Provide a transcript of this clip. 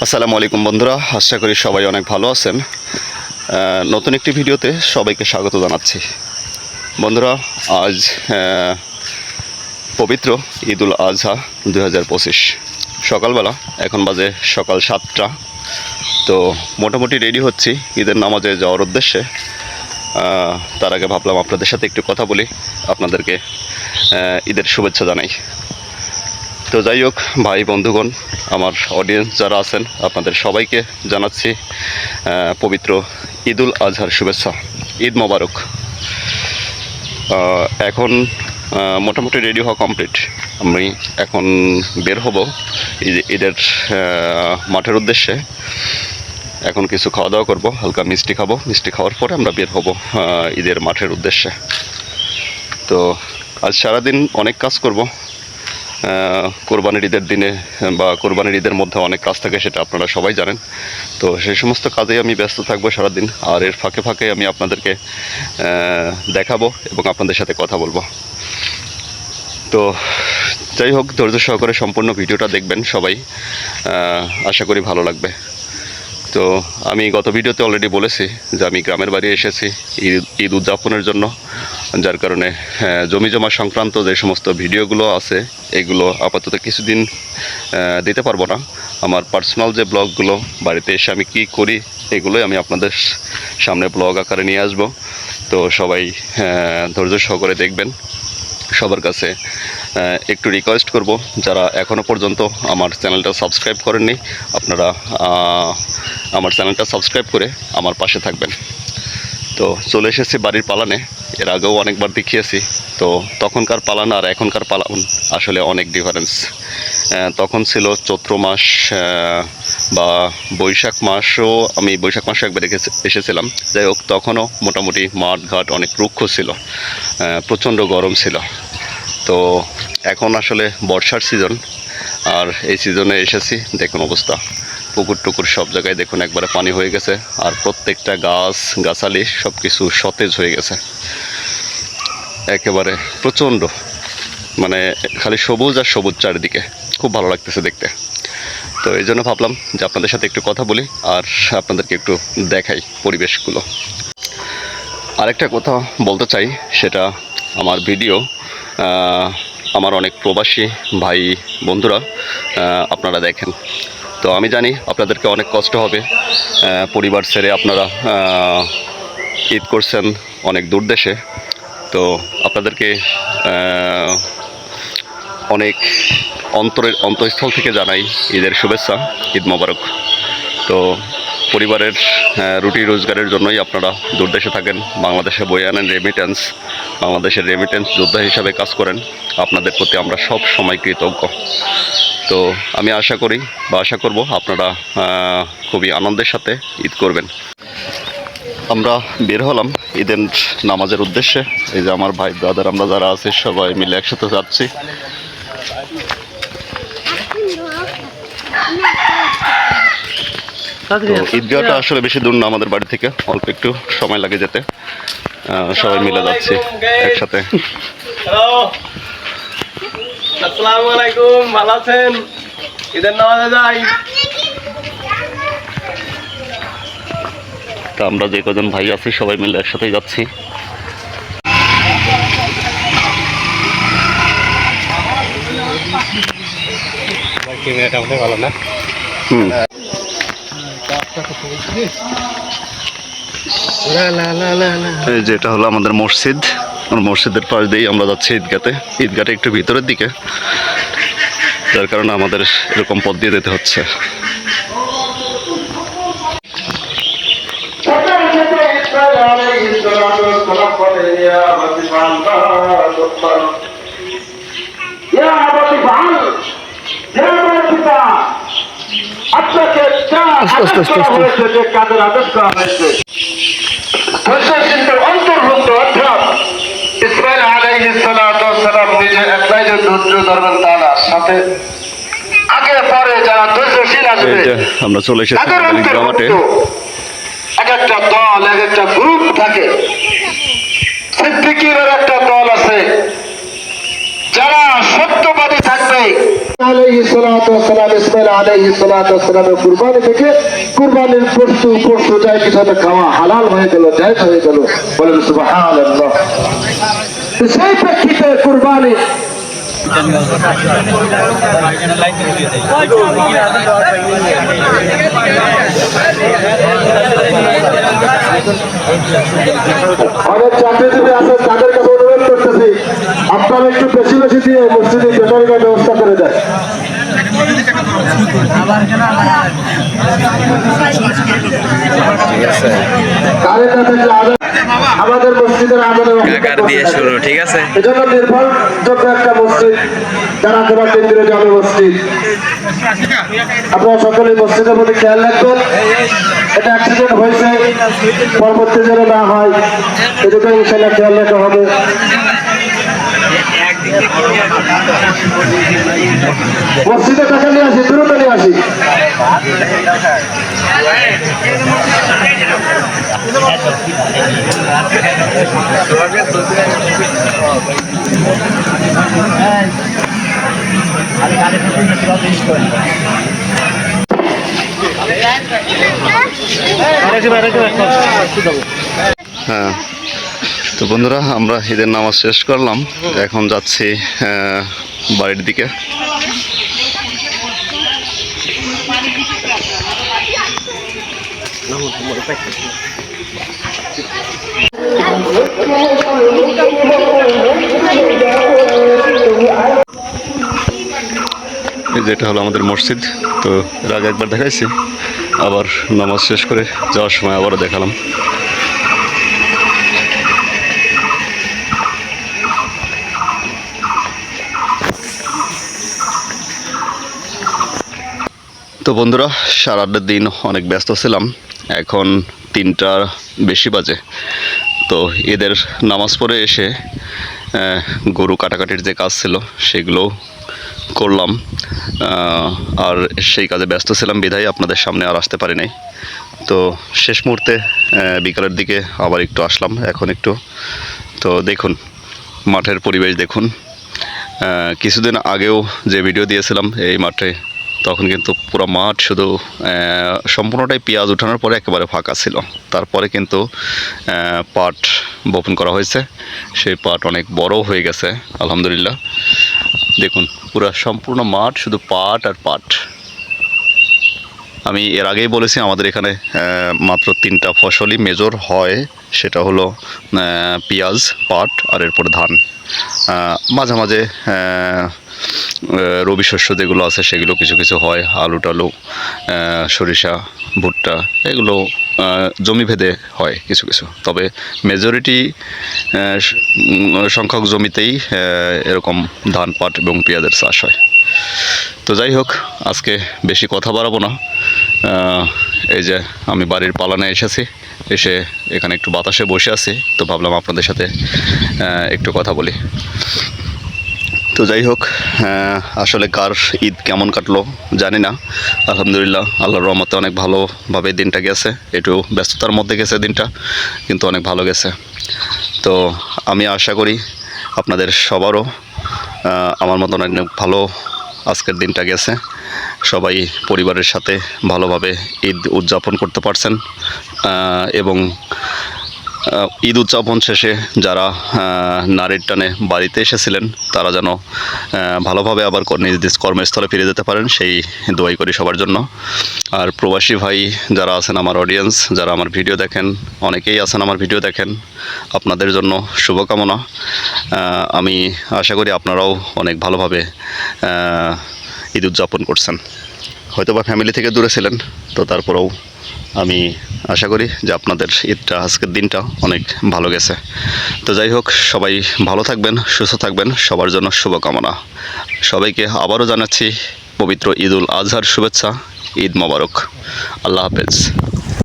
আসসালামু আলাইকুম বন্ধুরা, আশা করি সবাই অনেক ভালো আছেন। নতুন একটি ভিডিওতে সবাইকে স্বাগত জানাচ্ছি। বন্ধুরা, আজ পবিত্র ঈদুল আজহা 2025 সকালবেলা, এখন বাজে সকাল 7টা। তো মোটামুটি রেডি হচ্ছি ঈদের নামাজে যাওয়ার উদ্দেশ্যে। তার আগে ভাবলাম আপনাদের সাথে একটু কথা বলি, আপনাদেরকে ঈদের শুভেচ্ছা জানাই। তো যাই হোক, ভাই বন্ধুগণ, আমার অডিয়েন্স যারা আছেন, আপনাদের সবাইকে জানাচ্ছি পবিত্র ঈদুল আজহার শুভেচ্ছা। ঈদ মোবারক। এখন মোটামুটি রেডি হওয়া কমপ্লিট। আমি এখন বের হব ঈদের মাঠের উদ্দেশ্যে। এখন কিছু খাওয়া দাওয়া করবো, হালকা মিষ্টি খাবো। মিষ্টি খাওয়ার পরে আমরা বের হব ঈদের মাঠের উদ্দেশ্যে। তো আজ সারাদিন অনেক কাজ করব। কোরবানির ঈদের দিনে বা কোরবানির ঈদের মধ্যে অনেক কাজ থাকে, সেটা আপনারা সবাই জানেন। তো সেই সমস্ত কাজেই আমি ব্যস্ত থাকবো সারাদিন, আর এর ফাঁকে ফাঁকে আমি আপনাদেরকে দেখাবো এবং আপনাদের সাথে কথা বলবো। তো যাই হোক, ধৈর্য সহকারে সম্পূর্ণ ভিডিওটা দেখবেন সবাই, আশা করি ভালো লাগবে। তো আমি গত ভিডিওতে অলরেডি বলেছি যে আমি গ্রামের বাড়ি এসেছি ঈদ উদযাপনের জন্য, যার কারণে জমি জমা সংক্রান্ত যে সমস্ত ভিডিওগুলো আছে এগুলো আপাতত কিছুদিন দিতে পারবো না। আমার পার্সোনাল যে ব্লগগুলো, বাড়িতে এসে আমি কি করি, এগুলোই আমি আপনাদের সামনে ব্লগ আকারে নিয়ে আসব। তো সবাই ধৈর্য সহকারে দেখবেন। সবার কাছে একটু রিকোয়েস্ট করব, যারা এখনও পর্যন্ত আমার চ্যানেলটা সাবস্ক্রাইব করেননি, আপনারা আমার চ্যানেলটা সাবস্ক্রাইব করে আমার পাশে থাকবেন। তো চলে এসেছি বাড়ির পালানে। এর আগেও অনেকবার দেখিয়েছি। তো তখনকার পালান আর এখনকার পালান আসলে অনেক ডিফারেন্স। তখন ছিল চৈত্র মাস বা বৈশাখ মাসও, আমি বৈশাখ মাসে একবার এসেছিলাম। যাই হোক, তখনও মোটামুটি মাঠ ঘাট অনেক রুক্ষ ছিল, প্রচণ্ড গরম ছিল। তো এখন আসলে বর্ষার সিজন, আর এই সিজনে এসেছি, দেখুন অবস্থা। পুকুর টুকুর সব জায়গায় দেখুন একবারে পানি হয়ে গেছে, আর প্রত্যেকটা গাছ গাছালি সব কিছু সতেজ হয়ে গেছে একেবারে। প্রচণ্ড, মানে খালি সবুজ আর সবুজ চারিদিকে, খুব ভালো লাগতেছে দেখতে। তো এই জন্য ভাবলাম যে আপনাদের সাথে একটু কথা বলি আর আপনাদেরকে একটু দেখাই পরিবেশগুলো। আরেকটা কথা বলতে চাই, সেটা আমার ভিডিও আমার অনেক প্রবাসী ভাই বন্ধুরা আপনারা দেখেন। তো আমি জানি আপনাদেরকে অনেক কষ্ট হবে, পরিবার ছেড়ে আপনারা ঈদ করছেন অনেক দূর দেশে। তো আপনাদেরকে অনেক অন্তঃস্থল থেকে জানাই ঈদের শুভেচ্ছা, ঈদ মোবারক। তো পরিবারের রুটি রোজগারের জন্যই আপনারা দূর দেশে থাকেন, বাংলাদেশে বয়ে আনেন রেমিটেন্স, বাংলাদেশের রেমিটেন্স যোদ্ধা হিসাবে কাজ করেন। আপনাদের প্রতি আমরা সব সময় কৃতজ্ঞ। তো আমি আশা করি বা আশা করব আপনারা খুবই আনন্দের সাথে ঈদ করবেন। আমরা বের হলাম ঈদের নামাজের উদ্দেশ্যে। এই যে আমার ভাই ব্রাদার, আমরা যারা আছি সবাই মিলে একসাথে যাচ্ছি। তো ঈদগাহটা আসলে বেশি দূর না আমাদের বাড়ি থেকে, অল্প একটু সময় লাগে যেতে। সবাই মিলে যাচ্ছি একসাথে। আসসালামু আলাইকুম, ভালো আছেন? ঈদের নামাজে যাই। তা আমরা যে কজন ভাই আছি সবাই মিলে একসাথেই যাচ্ছি। ভালো না? এই যে এটা হলো আমাদের মসজিদ, মসজিদের পাশ দিয়েই আমরা যাচ্ছি ঈদগাতে। ঈদগাটা একটু ভিতরের দিকে, যার কারণে আমাদের এরকম পথ দিয়ে যেতে হচ্ছে। কাজের আদেশ করা হয়েছে অন্তর্ভুক্ত, অর্থাৎ ইসমাইল আলাইহিস সালাম নিজে একলাই যে ধৈর্য ধরবেন তা না, সাথে আগে পরে যারা ধৈর্যশীল আসবে আমরা চলে এসেছি মাঠে। এক একটা দল, এক একটা গ্রুপ থাকে। সিদ্দিকীর একটা দল আছে, যারা সত্যবাদী থাকবে, আলাইহিস সালাতু ওয়াসসালাম ইসমাঈল আলাইহিস সালাতু ওয়াসসালামের কুরবানি থেকে কুরবানির পশু যায় কিছু খাওয়া হালাল হয়ে গেল, জায়েজ হয়ে গেল। বলেন সুবহানাল্লাহ। সেই প্রেক্ষিতে কুরবানি অনেক চাকরিজীবী আছেন, তাদের কাছে অনুরোধ করতেছি আপনারা একটু বেশি বেশি দিয়ে মসজিদে বেতনের ব্যবস্থা করে দেন। আমাদের মসজিদের আজানের দিয়ে শুরু, ঠিক আছে। এজন্য নির্ভরযোগ্য একটা মসজিদ যারা তোমার কেন্দ্রীয় জামে মসজিদ, আপনারা সকলে মসজিদের প্রতি খেয়াল রাখবেন। এটা অ্যাক্সিডেন্ট হয়েছে, পরবর্তী যেন না হয় এদিকে ইনশাল্লাহ খেয়াল রাখা হবে। মসজিদে টাকা নিয়ে আসি, দ্রুত নিয়ে আসি। হ্যাঁ, তো বন্ধুরা আমরা ঈদের নামাজ শেষ করলাম, এখন যাচ্ছি বাড়ির দিকে। যেটা হলো আমাদের মসজিদ, তো এর আগে একবার দেখাইছি, আবার নামাজ শেষ করে যাওয়ার সময় আবারও দেখালাম। তো বন্ধুরা সারাটা দিন অনেক ব্যস্ত ছিলাম, এখন 3টার বেশি বাজে। তো ঈদের নামাজ পড়ে এসে গরু কাটাকাটির যে কাজ ছিল সেগুলো করলাম, আর সেই কাজে ব্যস্ত ছিলাম বিধায় আপনাদের সামনে আর আসতে পারি নাই। তো শেষ মুহূর্তে বিকালের দিকে আবার একটু আসলাম, এখন একটু। তো দেখুন মাঠের পরিবেশ দেখুন, কিছুদিন আগেও যে ভিডিও দিয়েছিলাম এই মাঠে, তখন কিন্তু পুরো মাঠ শুধু সম্পূর্ণটাই পেঁয়াজ উঠানোর পরে একেবারে ফাঁকা ছিল। তারপরে কিন্তু পাট বপন করা হয়েছে, সেই পাট অনেক বড় হয়ে গেছে আলহামদুলিল্লাহ। দেখুন পুরো সম্পূর্ণ মাঠ শুধু পাট আর পাট। আমি এর আগেই বলেছি আমাদের এখানে মাত্র 3টা ফসলই মেজর হয়, সেটা হলো পেঁয়াজ, পাট আর এরপর ধান। মাঝে মাঝে রবি শস্য যেগুলো আছে সেগুলো কিছু কিছু হয়, আলু টালু, সরিষা, ভুট্টা, এগুলো জমি ভেদে হয় কিছু কিছু। তবে মেজরিটি সংখ্যক জমিতেই এরকম ধান, পাট এবং পেঁয়াজের চাষ হয়। তো যাই হোক, আজকে বেশি কথা বাড়াবো না। এই যে আমি বাড়ির পালানে এসেছি, এসে এখানে একটু বাতাসে বসে আছি, তো ভাবলাম আপনাদের সাথে একটু কথা বলি। তো যাই হোক, আসলে কার ঈদ কেমন কাটলো জানি না, আলহামদুলিল্লাহ আল্লাহর রহমতে অনেক ভালোভাবে দিনটা গেছে। একটু ব্যস্ততার মধ্যে গেছে দিনটা, কিন্তু অনেক ভালো গেছে। তো আমি আশা করি আপনাদের সবারও আমার মতন অনেক ভালো আজকের দিনটা গেছে। সবাই পরিবারের সাথে ভালোভাবে ঈদ উদযাপন করতে পারছেন, এবং ঈদ উদযাপন শেষে যারা নারীর টানে বাড়িতে এসেছিলেন তারা যেন ভালোভাবে আবার নিজ নিজ কর্মস্থলে ফিরে যেতে পারেন, সেই দোয়াই করি সবার জন্য। আর প্রবাসী ভাই যারা আছেন, আমার অডিয়েন্স যারা আমার ভিডিও দেখেন, অনেকেই আছেন আমার ভিডিও দেখেন, আপনাদের জন্য শুভকামনা। আমি আশা করি আপনারাও অনেক ভালোভাবে ঈদ উদযাপন করছেন। হয়তোবা ফ্যামিলি থেকে দূরে ছিলেন, তো তারপরেও আমি আশা করি যে আপনাদের ঈদটা, আজকের দিনটা অনেক ভালো গেছে। তো যাই হোক, সবাই ভালো থাকবেন, সুস্থ থাকবেন, সবার জন্য শুভকামনা। সবাইকে আবারও জানাচ্ছি পবিত্র ঈদ উল আজহার শুভেচ্ছা। ঈদ মোবারক। আল্লাহ হাফেজ।